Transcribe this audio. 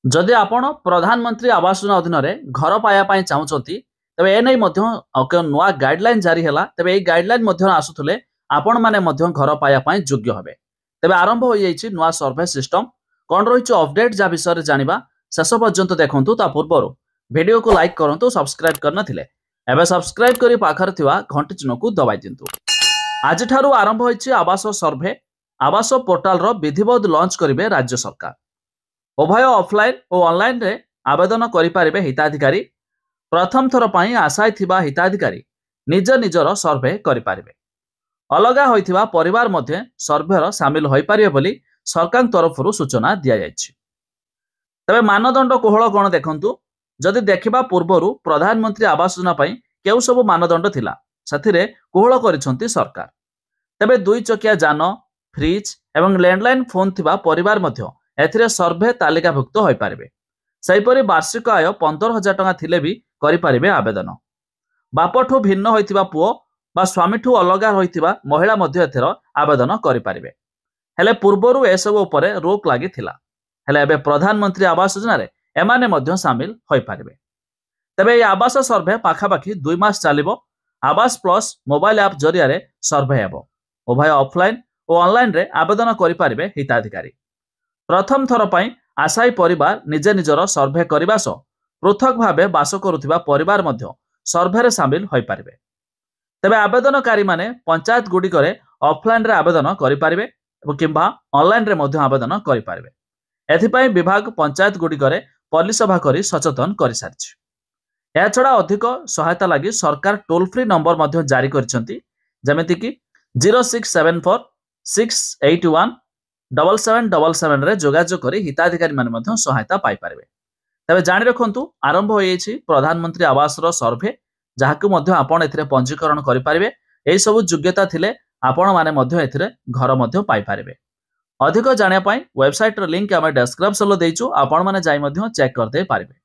जदि आपण प्रधानमंत्री आवास योजना अधीन घर पाइबा चाहूँगी तेज एने नुआ गाइडलाइन जारी है तेज ये गाइडलाइन आसुले आपण मैंने घर पाइबा योग्य हे तेज आरंभ हो जाइए नुआ सर्वे सिस्टम कौन रही अपडेट जहाँ विषय जाना शेष पर्यंत देखूँ ता पूर्व वीडियो को लाइक करूँ सब्सक्राइब करनथिले एबे सब्सक्राइब करी पाखर थिवा घंटी चिन्ह को दबाई दिंतु। आज ठारू आरंभ होइछि आवास सर्वे आवास पोर्टाल रो विधिवत लॉन्च करिवे राज्य सरकार। उभय ऑफलाइन और ऑनलाइन रे आवेदन करि पारिबे हिताधिकारी। प्रथम थर पई आशाय थिबा हिताधिकारी निज निजर सर्वे करि पारिबे। अलगा होइथिबा परिवार मध्ये सर्वेर शामिल होई पारिबे बोली सरकार तरफरु सूचना दिया जायछि। तबे मानदंड कोहळ कोन देखंतु। जदि देखिबा पूर्वरु प्रधानमंत्री आवास योजना पई केउ सब मानदंड थिला साथिरे कोहळ करिसंती सरकार। तबे दुई चकिया जान फ्रिज एवं लैंडलाइन फोन थिबा परिवार मध्ये एथिरे सर्वे तालिकाभुक्त होई पारिबे। सेहिपरि वार्षिक आय 15,000 टका थिले भी करि पारिबे आवेदन। बापठु भिन्न होइथिबा पुओ बा स्वामीठु अलगा होइथिबा महिला मध्ये एथिर आवेदन करि पारिबे। हेले पूर्वरु ए सब उपरे रोक लागि थिला हेले एबे प्रधानमंत्री आवास योजना रे एमाने मध्ये शामिल होई पारिबे। तबे ये आवास सर्वे पाखापाखि 2 मास चलिबो। आवास प्लस मोबाइल ऐप जरिया रे सर्वे हेबो। उभय ऑफलाइन और ऑनलाइन रे आवेदन करि पारिबे हिताधिकारी। प्रथम थर पई आशायी परिवार निजे निजर सर्वे करबा सो पृथक भाबे बास करुथिबा परिवार मध्ये सर्वे रे शामिल होई पारिबे। तबे आवेदनकारी माने पंचायत गुडी करे ऑफलाइन रे आवेदन करि पारिबे किंबा ऑनलाइन रे मध्ये आवेदन करि पारिबे। एथिपाई विभाग पंचायत गुडी करे पॉलिसी सभा करी सचेतन कर सारिछि। या छडा अधिक सहायता लागि सरकार टोल फ्री नंबर मध्ये जारी करछंती जेमिति कि 0674 681 7777 रे जोगाजोग करी हिताधिकारी माने मध्ये सहायता पाई पारिबे। तबे जानि रखंतु आरंभ हो जाइछि प्रधानमंत्री आवास रो सर्वे जाहाकु मध्ये आपण एथिरे पंजीकरण करि पारिबे। एई सब योग्यता थिले आपण माने मध्ये एथिरे घर मध्ये पाई पारिबे। अधिक जानिया पई वेबसाइट रो लिंक आमे डिस्क्रिप्शन लो देइछु आपण माने जाई मध्ये चेक करते पारिबे।